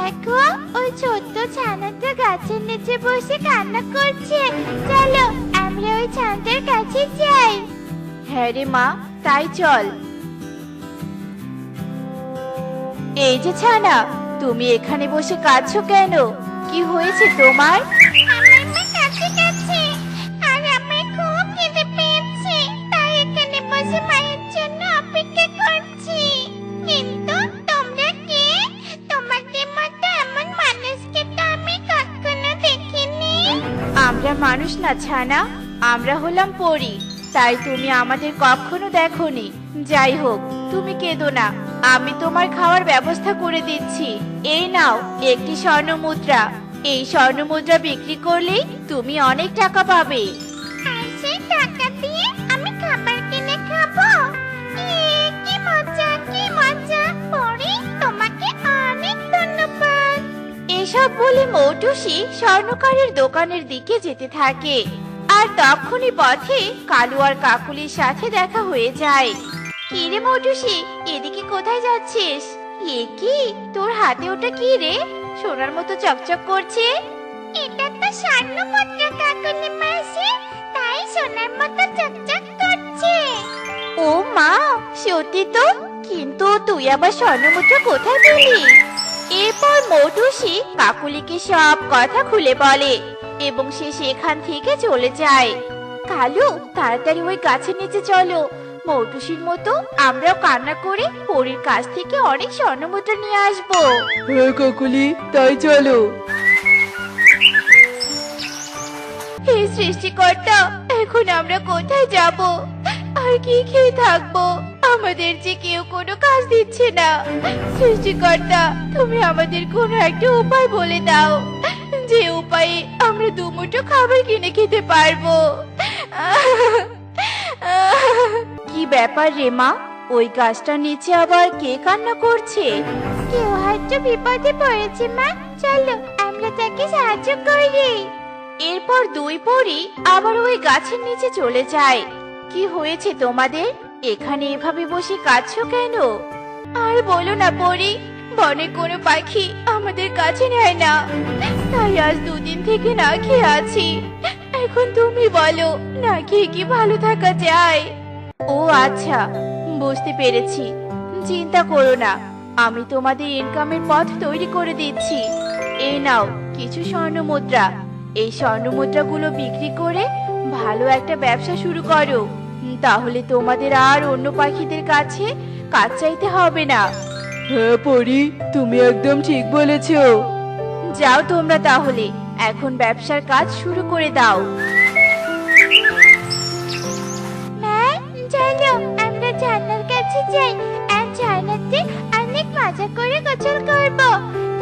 দেখো, ওই ছোট্ট ছানাটা গাছের নিচে বসে কান্না করছে। চলো আমরা ওই ছানাটার কাছে যাই। হ্যাঁ রে মা, তাই চল। এই যে ছানা, তুমি এখানে বসে কাঁদছো কেন? কি হয়েছে তোমার? আমার মা কাছে কাছে, আর আমার খুব খিদে পেয়েছে, তাই এখানে বসে মায়ের জন্য অপেক্ষা করছি। কিন্তু তোমরা কে? তোমাদের মতো এমন মানুষকে তো আমি কখনো দেখিনি। আমরা মানুষ না ছানা, আমরা হলাম পরী। তাই তুমি আমাদের কখনো দেখোনি। যাই হোক, তুমি কেঁদো না, আমি তোমার খাওয়ার ব্যবস্থা করে দিচ্ছি। এই নাও একটি স্বর্ণ মুদ্রা। এই স্বর্ণ মুদ্রা বিক্রি করলেই তুমি অনেক টাকা পাবে। আর সেই টাকা দিয়ে আমি খাবার কিনে খাবো। কি মজা, কি মজা! পরি, তোমাকে অনেক ধন্যবাদ। এসব বলে মৌটুসি স্বর্ণকারের দোকানের দিকে যেতে থাকে। আর তখনই পথে কালু আর কাকুলির সাথে দেখা হয়ে যায়। কি রে মৌটুসি, এদিকে কোথায় যাচ্ছিস? এ কি, তোর হাতে ওটা কি রে? সোনার মতো চকচক করছে। এটা তো স্বর্ণ মুদ্রা কাকুলি মাসি, তাই সোনার মতো চকচক করছে। ও মা, সত্যি তো। কিন্তু তুই আবার স্বর্ণমুদ্রা কোথায় পেলি? এরপর মৌটুসি কাকুলিকে সব কথা খুলে বলে এবং সে সেখান থেকে চলে যায়। কালু, তাড়াতাড়ি ওই গাছের নিচে চলো। মৌটুসির মতো আমরাও কান্না করে পরীর কাছ থেকে অনেক স্বর্ণমুদ্রা নিয়ে আসবো। হ্যাঁ কাকুলি, তাই চলো। হে সৃষ্টিকর্তা, এখন আমরা কোথায় যাব আর কি খেয়ে থাকবো? আমাদের যে কেউ কোনো কাজ দিচ্ছে না। সৃষ্টিকর্তা, তুমি আমাদের কোনো একটা উপায় বলে দাও, যে উপায়ে আমরা দুমুঠো খাবার কিনে খেতে পারবো। কি ব্যাপার রে মা, ওই গাছটার নিচে আবার কে কান্না করছে? কেউ হয়তো বিপদে পড়েছে মা, চলো আমরা তাকে সাহায্য করি। এরপর দুই পরী আবার ওই গাছের নিচে চলে যায়। কি হয়েছে তোমাদের? এখানে এভাবে বসে কাঁদছো কেন? আর বলো না পরী, বনে কোনো পাখি আমাদের কাছে নেয় না, তাই আজ দুদিন থেকে না খেয়ে আছি। এখন তুমি বলো, না খেয়ে কি ভালো থাকা যায়? ও আচ্ছা, বুঝতে পেরেছি। চিন্তা করো না, আমি তোমাদের ইনকামের পথ তৈরি করে দিচ্ছি। এই নাও কিছু স্বর্ণ মুদ্রা। এই স্বর্ণ মুদ্রাগুলো বিক্রি করে ভালো একটা ব্যবসা শুরু করো, তাহলে তোমাদের আর অন্য পাখিদের কাছে কাজ চাইতে হবে না। হ্যাঁ পরি, তুমি একদম ঠিক বলেছো। যাও তোমরা তাহলে, এখন ব্যবসার কাজ শুরু করে দাও। মা, চলো আমরা ঝর্ণার কাছে যাই আর ঝর্ণাতে অনেক মজা করে গোসল করব,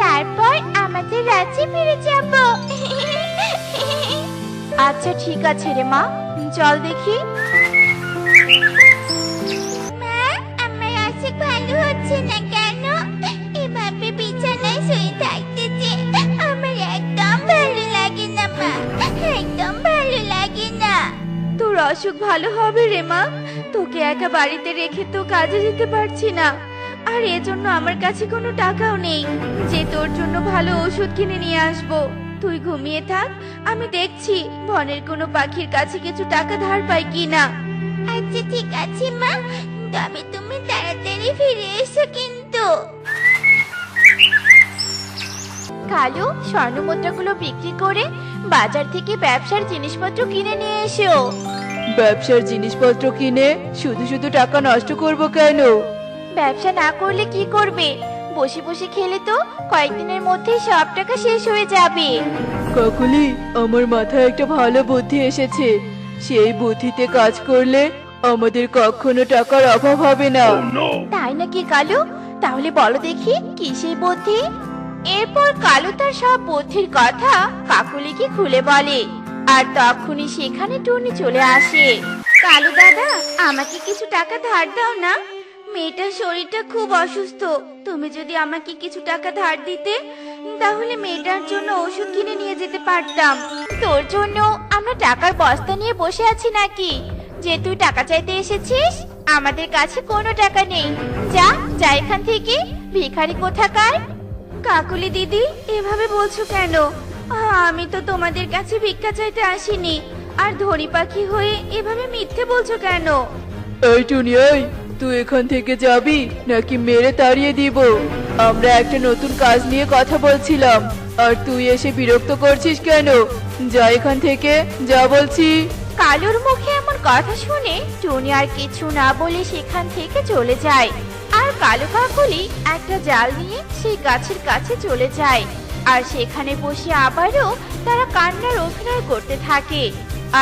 তারপর আমাদের রাজ্যে ফিরে যাব। আচ্ছা ঠিক আছে রে মা, চল দেখি। মা, আমার অসুখ ভালো হচ্ছে না কেন? এভাবে বিছানায় শুয়ে থাকতে যে আমার একদম ভালো লাগে না মা, একদম ভালো লাগে না। তোর অসুখ ভালো হবে রে মা, তোকে একা বাড়িতে রেখে তো কাজে যেতে পারছি না, আর এজন্য আমার কাছে কোনো টাকাও নেই যে তোর জন্য ভালো ওষুধ কিনে নিয়ে আসবো। তুই ঘুমিয়ে থাক, আমি দেখছি বনের কোনো পাখির কাছে কিছু টাকা ধার পাই কিনা। আচ্ছা ঠিক আছে মা, তবে তুমি তাড়াতাড়ি ফিরে এসো কিন্তু। কালু, স্বর্ণ মুদ্রাগুলো বিক্রি করে বাজার থেকে ব্যবসার জিনিসপত্র কিনে নিয়ে এসো। ব্যবসার জিনিসপত্র কিনে শুধু শুধু টাকা নষ্ট করব কেন? ব্যবসা না করলে কি করবে? বসে বসে খেলে তো কয়েকদিনের মধ্যেই সব টাকা শেষ হয়ে যাবে। কাকুলি, আমার মাথায় একটা ভালো বুদ্ধি এসেছে। সেই বুদ্ধিতে কাজ করলে আমাদের কখনো টাকার অভাব হবে না। তাই নাকি কালু? তাহলে বলো দেখি কি সেই বুদ্ধি? এরপর কালু তার সব বুদ্ধির কথা কাকুলিকে খুলে বলে, আর তখনই সেখানে টুনি চলে আসে। কালু দাদা, আমাকে কিছু টাকা ধার দাও না, মেয়েটার শরীরটা খুব অসুস্থ। তুমি যদি আমাকে কিছু টাকা ধার দিতে, তাহলে মেয়েটার জন্য ওষুধ কিনে নিয়ে যেতে পারতাম। তোর জন্য আমরা টাকার বস্তা নিয়ে বসে আছি নাকি যে তুই টাকা চাইতে এসেছিস? আমাদের কাছে কোনো টাকা নেই। যা যা এখান থেকে, ভিখারি কোথাকার। কাকুলি দিদি এভাবে বলছো কেন? আমি তো তোমাদের কাছে ভিক্ষা চাইতে আসিনি। আর ধনী পাখি হয়ে এভাবে মিথ্যে বলছো কেন? এই টুনি, এই তুই এখান থেকে যাবি নাকি মেরে তাড়িয়ে দিব? আমরা একটা নতুন কাজ নিয়ে কথা বলছিলাম, আর তুই এসে বিরক্ত করছিস কেন? যা এখান থেকে, যা বলছি। কালুর মুখে এমন কথা শুনে টুনি আর কিছু না বলে সেখান থেকে চলে যায়। আর কালু কাকুলি একটা জাল নিয়ে সেই গাছের কাছে চলে যায়। আর সেখানে বসে আবারও তারা কান্নার অভিনয় করতে থাকে।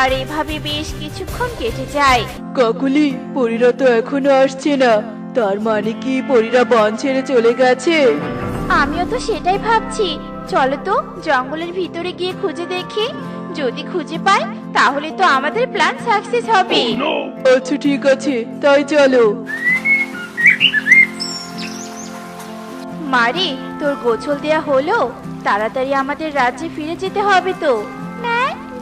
আর এভাবে বেশ কিছুক্ষণ কেটে যায়। কাকুলি, পরীরা তো এখনো আসছে না, তার মানে কি পরীরা বন ছেড়ে চলে গেছে? আমিও তো সেটাই ভাবছি। চলো তো জঙ্গলের ভিতরে গিয়ে খুঁজে দেখি। যদি খুঁজে পাই তাহলে তো আমাদের প্ল্যান সাকসেস হবে। আচ্ছা ঠিক আছে, তাই চলো। মারে, তোর গোছল দেয়া হলো? তাড়াতাড়ি আমাদের রাজ্যে ফিরে যেতে হবে তো। মা,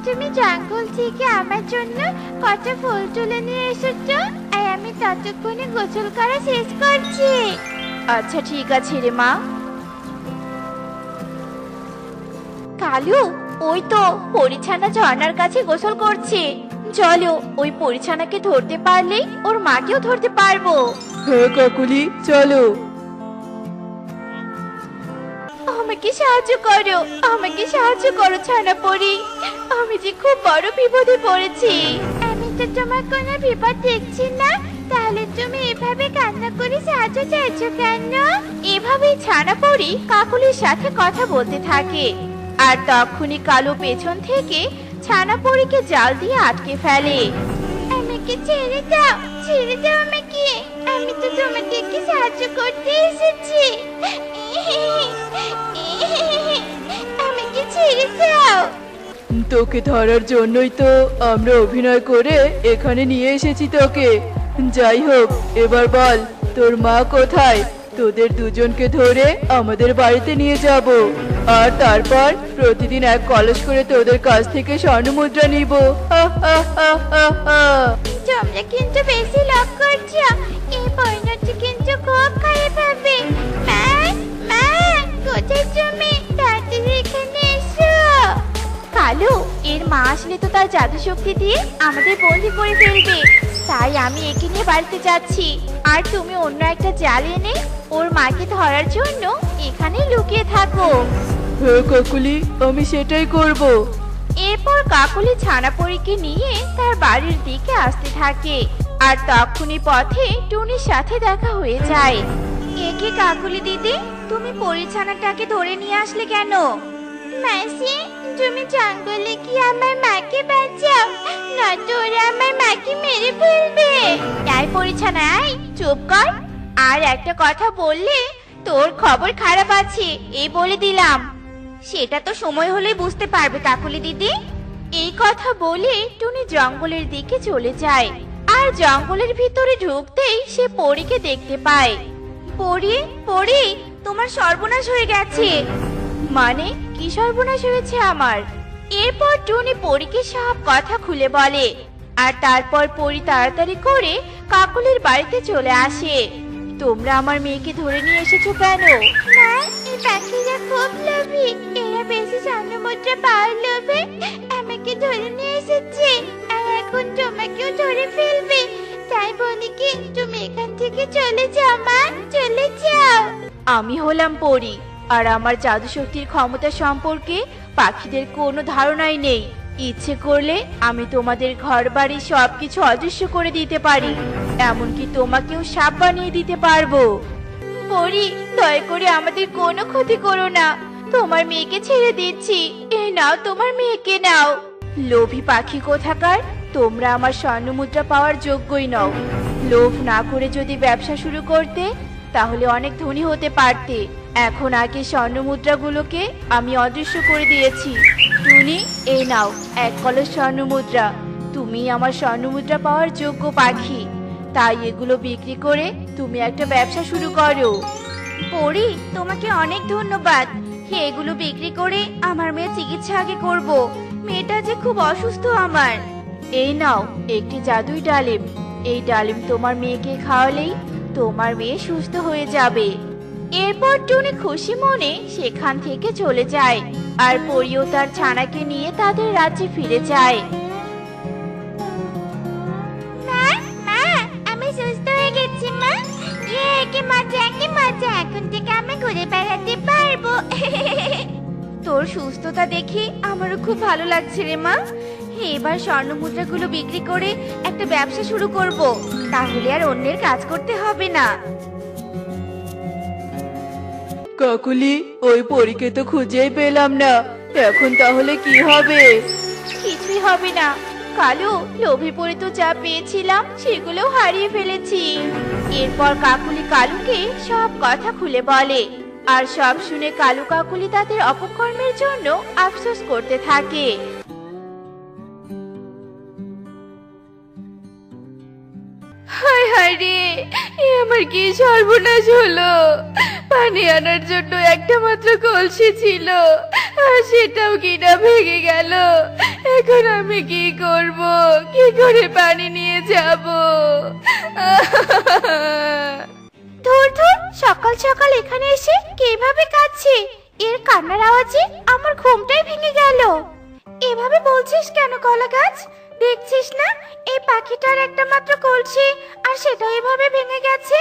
তুমি জঙ্গল থেকে আমার জন্য কত ফুল তুলে নিয়ে এসেছো, আর আমি ততক্ষণে গোসল করা শেষ করছি। আচ্ছা ঠিক আছে রে মা। কালু, ওই তো পরিছানা ঝর্ণার কাছে গোসল করছে। চলো, ওই পরিছানাকে ধরতে পারলেই ওর মাকেও ধরতে পারবো। হ্যাঁ কাকুলি, চলো। আমাকে সাহায্য করো, আমাকে সাহায্য করো ছানাপরি। আমি যে খুব বড় বিপদে পড়েছি। আমি তো তোমার কোনো বিপদ দেখছি না, তাহলে তুমি এভাবে কান্না করে সাহায্য চাইছো কেন? এভাবেই ছানাপরি কাকুলির সাথে কথা বলতে থাকে। আর তখনই কালু পেছন থেকে ছানাপরিকে জাল দিয়ে আটকে ফেলে। আমাকে ছেড়ে দাও, ছেড়ে দাও আমাকে। আমি তো তোমাদেরকে সাহায্য করতে এসেছি। আমাকে ছেড়ে দাও। তোকে ধরার জন্যই তো আমরা অভিনয় করে এখানে নিয়ে এসেছি তোকে। যাই হোক, এবার বল তোর মা কোথায়? তোদের দুজনকে ধরে আমাদের বাড়িতে নিয়ে যাব, আর তারপর প্রতিদিন এক কলস করে তোদের কাছ থেকে স্বর্ণমুদ্রা নিব। হা, হা, হা, হা, হা। তোমরা কিন্তু বেশি লোভ করছো, এই পরিণতি কিন্তু খুব খারাপ হবে। মা, মা, কোথায় তুমি? তাড়াতাড়ি এখানে এসো। কালু, এর মা আসলে তো তার জাদু শক্তি দিয়ে আমাদের বন্দি করে ফেলবে। তাই আমি একে নিয়ে বাড়িতে যাচ্ছি। আর তুমি অন্য একটা জাল এনে ওর মাকে ধরার জন্য এখানে লুকিয়ে থাকো। হ্যাঁ কাকুলি, আমি সেটাই করব। এরপর কাকুলি ছানাপরিকে নিয়ে তার বাড়ির দিকে আসতে থাকে। আর তখনই পথে টুনির সাথে দেখা হয়ে যায়। একে কাকুলি দিদি, তুমি পরিছানাটাকে ধরে নিয়ে আসলে কেন? মাসি, তুমি জঙ্গলে কি আমার মাকে বাঁচাও, নয়তো ওরা আমার মাকে মেরে ফেলবে। তাই পরিছানা, আয়, চুপ কর। আর একটা কথা বললে তোর খবর খারাপ আছে, এই বলে দিলাম। সেটা তো সময় হলে বুঝতে পারবে কাকুলি দিদি। এই কথা বলে টুনি জঙ্গলের দিকে চলে যায়। আর জঙ্গলের ভিতরে ঢুকতেই সে পরীকে দেখতে পায়। পরী, পরী, তোমার সর্বনাশ হয়ে গেছে। মানে কি সর্বনাশ হয়েছে আমার? এরপর টুনি পরীকে সব কথা খুলে বলে। আর তারপর পরী তাড়াতাড়ি করে কাকুলির বাড়িতে চলে আসে। তোমরা আমার মেয়েকে ধরে নিয়ে এসেছো কেন? না, এই পাখিরা খুব লোভী, এরা বেশি স্বর্ণমুদ্রা পাওয়ার লোভে আমাকে ধরে নিয়ে এসেছে, আর এখন তোমাকেও ধরে ফেলবে। তাই বলি কি, তুমি এখান থেকে চলে যাও মা, চলে যাও। আমি হলাম পরী, আর আমার জাদু শক্তির ক্ষমতা সম্পর্কে পাখিদের কোনো ধারণাই নেই। ইচ্ছে করলে আমি তোমাদের ঘর বাড়ি সবকিছু অদৃশ্য করে দিতে পারি, এমনকি তোমাকেও সাপ বানিয়ে দিতে পারবো। পরী, দয়া করে আমাদের কোনো ক্ষতি করো না। তোমার মেয়েকে ছেড়ে দিচ্ছি, এই নাও তোমার মেয়েকে নাও। লোভী পাখি কোথাকার, তোমরা আমার স্বর্ণমুদ্রা পাওয়ার যোগ্যই নও। লোভ না করে যদি ব্যবসা শুরু করতে তাহলে অনেক ধনী হতে পারতে। এখন আগে স্বর্ণমুদ্রাগুলোকে আমি অদৃশ্য করে দিয়েছি। টুনি, এই নাও এক কলস স্বর্ণমুদ্রা। তুমি আমার স্বর্ণমুদ্রা পাওয়ার যোগ্য পাখি, তাই এগুলো বিক্রি করে তুমি একটা ব্যবসা শুরু করো। পরী, তোমাকে অনেক ধন্যবাদ। এগুলো বিক্রি করে আমার মেয়ের চিকিৎসা আগে করব। মেয়েটা যে খুব অসুস্থ আমার। এই নাও একটি জাদুই ডালিম। এই ডালিম তোমার মেয়েকে খাওয়ালেই তোমার মেয়ে সুস্থ হয়ে যাবে। এরপর টুনি খুশি মনে সেখান থেকে চলে যায় আর পরিও তার ছানাকে নিয়ে তাদের রাজ্যে ফিরে যায়। মা মা আমি সুস্থ হয়ে গেছি মা। কি মজা কি মজা, এখন থেকে আমি ঘুরে বেড়াতে পারবো। তোর সুস্থতা দেখে আমারও খুব ভালো লাগছে রে মা। এবার স্বর্ণ মুদ্রাগুলো বিক্রি করে একটা ব্যবসা শুরু করব, তাহলে আর অন্যের কাজ করতে হবে না। কাকুলি, ওই পরীকে তো খুঁজেই পেলাম না, এখন তাহলে কি হবে? কিছুই হবে না কালু, লোভে পড়ে তো যা পেয়েছিলাম সেগুলো হারিয়ে ফেলেছি। এরপর কাকুলি কালুকে সব কথা খুলে বলে, আর সব শুনে কালু কাকুলি তাদের অপকর্মের জন্য আফসোস করতে থাকে। হায় হায় রে, এ আমার কি সর্বনাশ হলো! পানি আনার জন্য একটা মাত্র কলসি ছিল, আর সেটাও কিনা ভেঙে গেল। এখন আমি কি করব? কি করে পানি নিয়ে যাব? ধুর ধুর, সকাল সকাল এখানে এসে কিভাবে কাঁদছে! এর কান্নার আওয়াজে আমার ঘুমটাই ভেঙে গেল। এভাবে বলছিস কেন কলা গাছ? দেখছিস না এই পাখিটার একটা মাত্র কলসি, আর সেটাও এভাবে ভেঙে গেছে।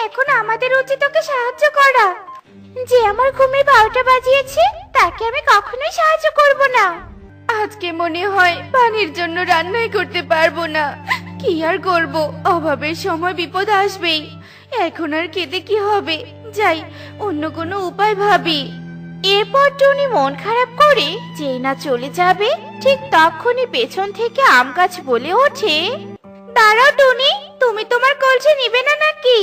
এখন আমাদের উচিত ওকে সাহায্য করা। যে আমার ঘুমে 12টা বাজিয়েছে তাকে আমি কখনোই সাহায্য করব না। আজকে মনে হয় পানির জন্য রান্নাই করতে পারবো না। কি আর করব, অভাবের সময় বিপদ আসবেই। এখন আর খেতে কি হবে? যাই, অন্য কোনো উপায় ভাবি। এরপর টুনি মন খারাপ করে যেই না চলে যাবে, ঠিক তখনই পেছন থেকে আম গাছ বলে ওঠে, দাঁড়াও টুনি, তুমি তোমার কলসি নিবে না নাকি?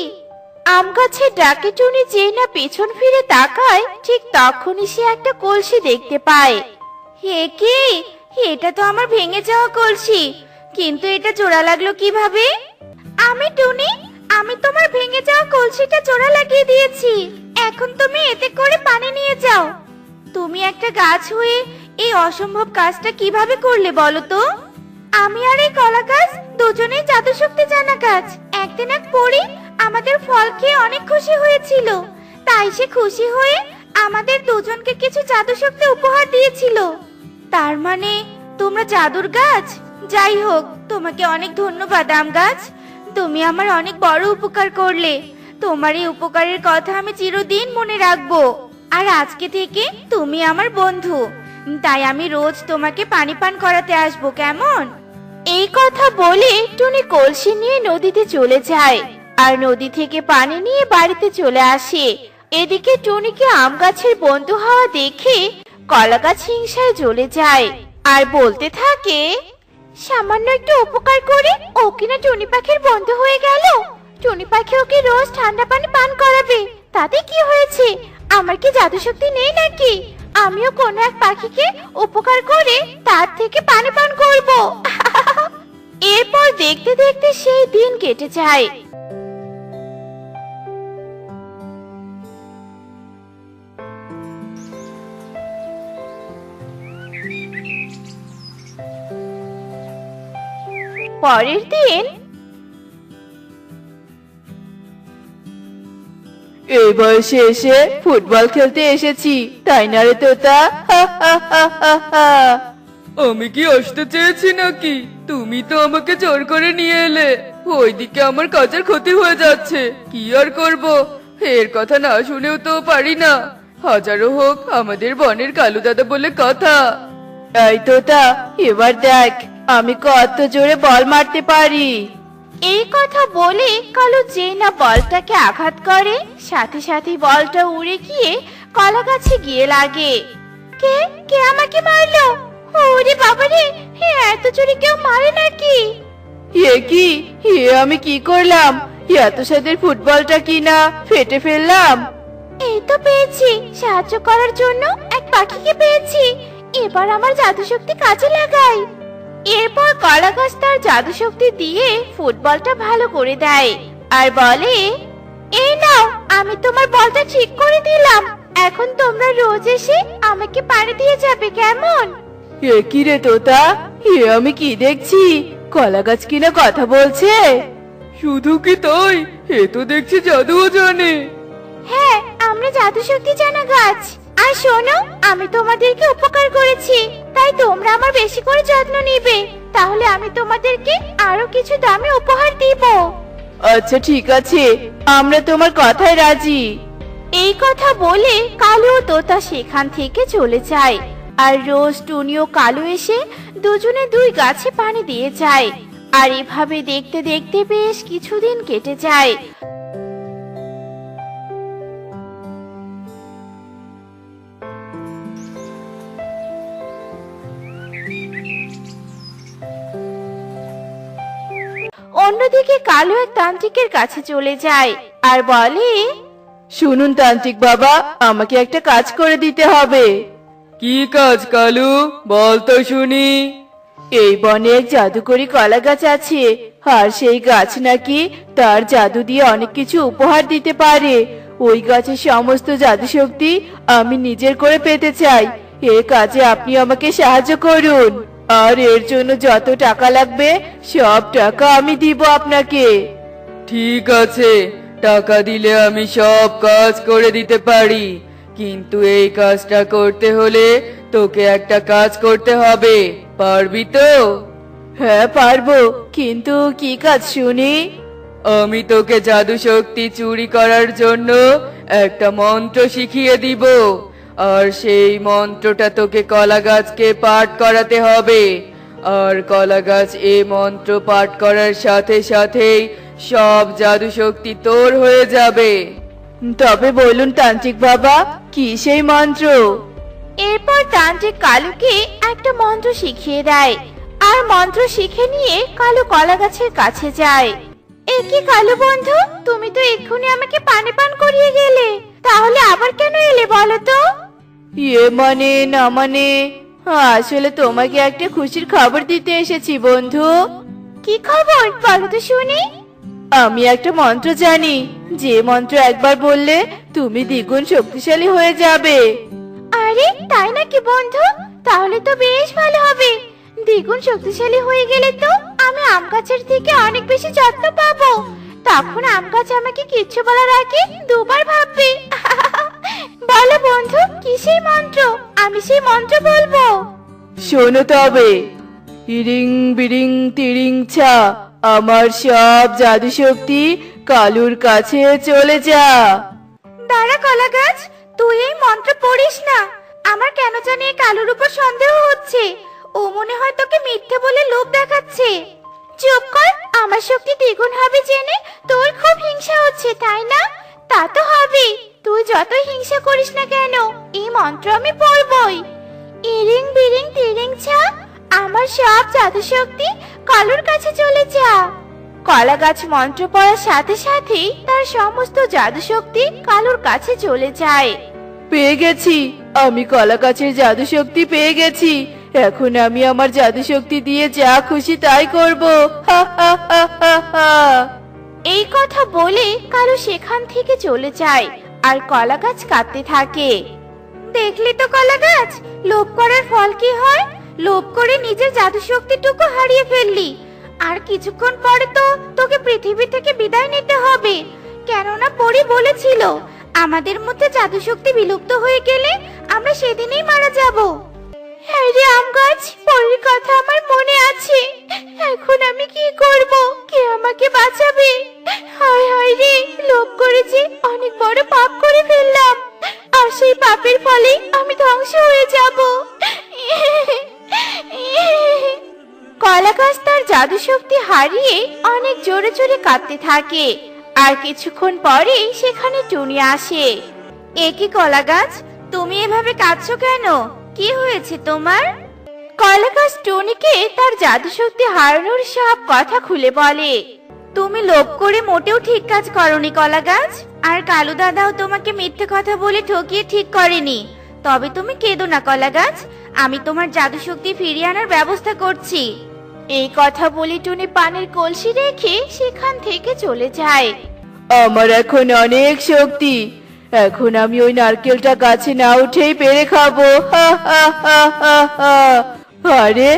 আম গাছের ডাকে টুনি যেই না পেছন ফিরে তাকায়, ঠিক তখনই সে একটা কলসি দেখতে পায়। হে কি, এটা তো আমার ভেঙে যাওয়া কলসি, কিন্তু এটা জোড়া লাগলো কিভাবে? আমি টুনি, আমি তোমার ভেঙে যাওয়া কলসিটা জোড়া লাগিয়ে দিয়েছি। এখন তুমি এতে করে পানি নিয়ে যাও। তুমি একটা গাছ হয়ে এই অসম্ভব কাজটা কিভাবে করলে বলো তো? আমি আর এই কলা গাছ দুজনেই জাদু শক্তি জানা গাছ। একদিন এক পরী আমাদের ফল খেয়ে অনেক খুশি হয়েছিল, তাই সে খুশি হয়ে আমাদের দুজনকে কিছু জাদু শক্তি উপহার দিয়েছিল। তার মানে তোমরা জাদুর গাছ? যাই হোক, তোমাকে অনেক ধন্যবাদ আম গাছ, তুমি আমার অনেক বড় উপকার করলে। তোমার এই উপকারের কথা আমি চিরদিন মনে রাখবো। আর আজকে থেকে তুমি আমার বন্ধু, তাই আমি রোজ তোমাকে পানি পান করাতে আসবো, কেমন? এই কথা বলে টুনি কলসি নিয়ে নদীতে চলে যায়, আর নদী থেকে পানি নিয়ে বাড়িতে চলে আসে। এদিকে টুনিকে আম গাছের বন্ধু হওয়া দেখে কলা গাছ হিংসায় জ্বলে যায়, আর বলতে থাকে, সামান্য একটু উপকার করে ও কিনা টুনি পাখির বন্ধু হয়ে গেল। টুনি পাখি ওকে রোজ ঠান্ডা পানি পান করাবে, তাতে কি হয়েছে? আমার কি জাদু শক্তি নেই নাকি? আমিও কোনো এক পাখিকে উপকার করে তার থেকে পানি পান করব। এরপর দেখতে দেখতে সেই দিন কেটে যায়। পরের দিন এই বয়সে এসে ফুটবল খেলতে এসেছি, তাই না রে তোতা? আমি কি আসতে চেয়েছি নাকি? তুমি তো আমাকে জোর করে নিয়ে এলে। ওইদিকে আমার কাজের ক্ষতি হয়ে যাচ্ছে, কি আর করব? এর কথা না শুনেও তো পারি না। হাজারো হোক আমাদের বনের কালু দাদা বলে কথা। এই তোতা, এবার দেখ আমি কত জোরে বল মারতে পারি। এই কথা বলে কালু যেই না বলটাকে আঘাত করে, সাথে সাথে বলটা উড়ে গিয়ে কলা গাছে গিয়ে লাগে। কে কে আমাকে মারলো? ওরে বাবারে, এত জোরে কেউ মারে নাকি? এ কি, আমি কি করলাম? এত সাদের ফুটবলটা কিনা ফেটে ফেললাম। এই তো পেয়েছি, সাহায্য করার জন্য এক পাখিকে পেয়েছি। এবার আমার জাদু শক্তি কাজে লাগাই। এরপর কলা গাছ তার জাদু শক্তি দিয়ে ফুটবলটা ভালো করে দেয়, আর বলে, এই নাও, আমি তোমার বলটা ঠিক করে দিলাম। এখন তোমরা রোজ এসে আমাকে পানি দিয়ে যাবে, কেমন? এ কি রে তোতা, আমি কি দেখছি? কলা গাছ কিনা কথা বলছে? শুধু কি তাই, এ তো দেখছি জাদুও জানে। হ্যাঁ, আমরা জাদু শক্তি জানা গাছ। আর শোনো, আমি তোমাদেরকে উপকার করেছি, তাই তোমরা আমার বেশি করে যত্ন নিবে। তাহলে আমি তোমাদেরকে আরো কিছু দামি উপহার দিব। আচ্ছা ঠিক আছে, আমরা তোমার কথায় রাজি। এই কথা বলে কালু ও তোতা সেখান থেকে চলে যায়। আর রোজ টুনি ও কালু এসে দুজনে দুই গাছে পানি দিয়ে যায়। আর এভাবে দেখতে দেখতে বেশ কিছুদিন কেটে যায়। অন্যদিকে কালু এক তান্ত্রিকের কাছে চলে যায় আর বলে, শুনুন তান্ত্রিক বাবা, আমাকে একটা কাজ করে দিতে হবে। কি কাজ কালু, বল তো শুনি। এই বনে এক জাদুকরি কলা গাছ আছে, আর সেই গাছ নাকি তার জাদু দিয়ে অনেক কিছু উপহার দিতে পারে। ওই গাছের সমস্ত জাদু শক্তি আমি নিজের করে পেতে চাই। এ কাজে আপনি আমাকে সাহায্য করুন, আর এর জন্য যত টাকা লাগবে সব টাকা আমি দিব আপনাকে। ঠিক আছে, টাকা দিলে আমি সব কাজ করে দিতে পারি, কিন্তু এই কাজটা করতে হলে তোকে একটা কাজ করতে হবে। পারবি তো? হ্যাঁ পারবো, কিন্তু কি কাজ শুনি? আমি তোকে জাদু শক্তি চুরি করার জন্য একটা মন্ত্র শিখিয়ে দিব, আর সেই মন্ত্রটা তোকে কলা গাছকে পাঠ করাতে হবে। আর কলা গাছ এই মন্ত্র পাঠ করার সাথে সাথেই সব জাদু শক্তি তোর হয়ে যাবে। তবে বলুন তান্ত্রিক বাবা, কি সেই মন্ত্র? এরপর তান্ত্রিক কালুকে একটা মন্ত্র শিখিয়ে দেয়। আর মন্ত্র শিখে নিয়ে কালু কলা গাছের কাছে যায়। এ কি কালু বন্ধু, তুমি তো এক্ষুনি আমাকে পানি পান করিয়ে গেলে, তাহলে আবার কেন এলে বলো তো? ইয়ে মানে না মানে, আসলে তোমাকে একটা খুশির খবর দিতে এসেছি বন্ধু। কি খবর বলো তো শুনি। আমি একটা মন্ত্র জানি, যে মন্ত্র একবার বললে তুমি দ্বিগুণ শক্তিশালী হয়ে যাবে। আরে তাই নাকি বন্ধু, তাহলে তো বেশ ভালো হবে। দ্বিগুণ শক্তিশালী হয়ে গেলে তো আমি আম গাছের থেকে অনেক বেশি যত্ন পাবো। তখন আম গাছ আমাকে কিচ্ছু বলার আগে দুবার ভাববে। বলো বন্ধু, কি সেই মন্ত্র? আমি সেই মন্ত্র বলবো। শোনো তবে, ইরিং বিরিং তিরিং ছা, আমার সব জাদু শক্তি কালুর কাছে চলে যা। দাঁড়া কলা গাছ, তুই এই মন্ত্র পড়িস না। আমার কেন জানি এই কালুর উপর সন্দেহ হচ্ছে। ও মনে হয় তোকে মিথ্যে বলে লোভ দেখাচ্ছে। চুপ কর, আমার শক্তি দ্বিগুণ হবে জেনে তোর খুব হিংসা হচ্ছে তাই না? তা তো হবে, তুই যতই হিংসা করিস না কেন, এই মন্ত্র আমি পড়বই। ইরিং বিরিং তিরিং ছা, আমার সব জাদু শক্তি কালুর কাছে চলে যা। কলা গাছ মন্ত্র পড়ার সাথে সাথেই তার সমস্ত জাদু শক্তি কালুর কাছে চলে যায়। পেয়ে গেছি, আমি কলা গাছের জাদু শক্তি পেয়ে গেছি। এখন আমি আমার জাদু শক্তি দিয়ে যা খুশি তাই করব। হা হা হা হা হা। এই কথা বলে কালু সেখান থেকে চলে যায়। আর কলা গাছ কাঁদতে থাকে। দেখলি তো কলা গাছ, লোভ করার ফল কি হয়? লোভ করে নিজের জাদু শক্তিটুকু হারিয়ে ফেললি। আর কিছুক্ষণ পরে তো তোকে পৃথিবী থেকে বিদায় নিতে হবে, কেননা পরি বলেছিল আমাদের মধ্যে জাদু শক্তি বিলুপ্ত হয়ে গেলে আমরা সেদিনই মারা যাব। হ্যাঁ রে আম গাছ, পরির কথা আমার মনে আছে। এখন আমি কি করব? কে আমাকে বাঁচাবে? হায় হায় রে, লোভ করে যে অনেক বড় পাপ করে ফেললাম, আর সেই পাপের ফলে আমি ধ্বংস হয়ে যাব। কলা গাছ তার জাদু শক্তি হারিয়ে অনেক জোরে জোরে কাঁদতে থাকে। আর কিছুক্ষণ পরে সেখানে টুনি আসে। এ কি কলা গাছ, তুমি এভাবে কাঁদছো কেন? কি হয়েছে তোমার? কলা গাছ টুনিকে তার জাদু শক্তি হারানোর সব কথা খুলে বলে। তুমি লোভ করে মোটেও ঠিক কাজ করনি কলা গাছ, আর কালু দাদাও তোমাকে মিথ্যে কথা বলে ঠকিয়ে ঠিক করেনি। তবে তুমি কেঁদো না কলা গাছ, আমি তোমার জাদু শক্তি ফিরিয়ে আনার ব্যবস্থা করছি। এই কথা বলে টুনি পানির কলসি রেখে সেখান থেকে চলে যায়। আমার এখন অনেক শক্তি, এখন আমি ওই নারকেলটা গাছে না উঠেই পেরে খাবো। হা হা হা হা হা। আরে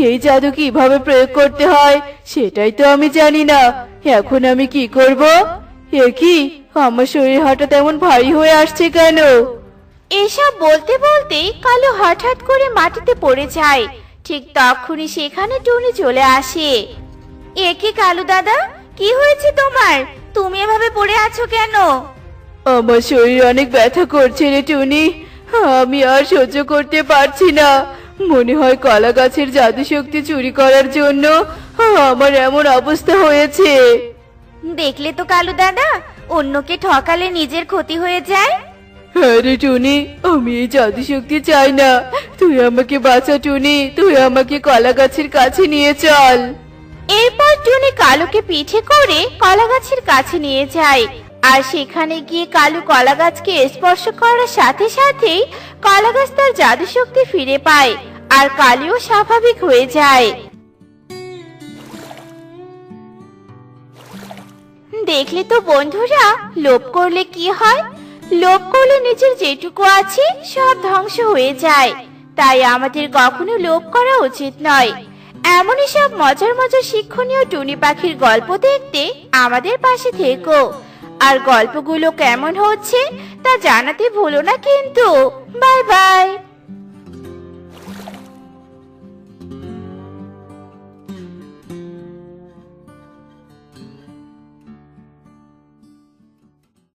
এই জাদু কিভাবে প্রয়োগ করতে হয় সেটাই তো আমি জানি না। এখন আমি কি করব? এ কি, আমার শরীর হঠাৎ এমন ভারী হয়ে আসছে কেন? এসব বলতে বলতে কালু হঠাৎ করে মাটিতে পড়ে যায়। ঠিক তখনই সেখানে টুনি চলে আসে। এ কি কালু দাদা, কি হয়েছে তোমার? তুমি এভাবে পড়ে আছো কেন? আমার শরীর অনেক ব্যথা করছে রে টুনি। আমি আর সহ্য করতে পারছি না। মনে হয় কলা গাছের জাদু শক্তি চুরি করার জন্য আমার এমন অবস্থা হয়েছে। দেখলে তো কালু দাদা, অন্যকে ঠকালে নিজের ক্ষতি হয়ে যায়। হ্যাঁ রে টুনি, আমি এই জাদু শক্তি চাই না। তুই আমাকে বাঁচা টুনি, তুই আমাকে কলা গাছের কাছে নিয়ে চল। এরপর টুনি কালুকে পিঠে করে কলা গাছের কাছে নিয়ে যায়। আর সেখানে গিয়ে কালু কলা গাছকে স্পর্শ করার সাথে সাথেই কলা গাছ তার জাদু শক্তি ফিরে পায় আর কালুও স্বাভাবিক হয়ে যায়। দেখলে তো বন্ধুরা, লোভ করলে কি হয়? লোভ করলে নিজের যেটুকু আছে সব ধ্বংস হয়ে যায়। তাই আমাদের কখনো লোভ করা উচিত নয়। এমনই সব মজার মজার শিক্ষণীয় টুনি পাখির গল্প দেখতে আমাদের পাশে থেকো। আর গল্পগুলো কেমন হচ্ছে তা জানাতে ভুলো না কিন্তু। Bye bye.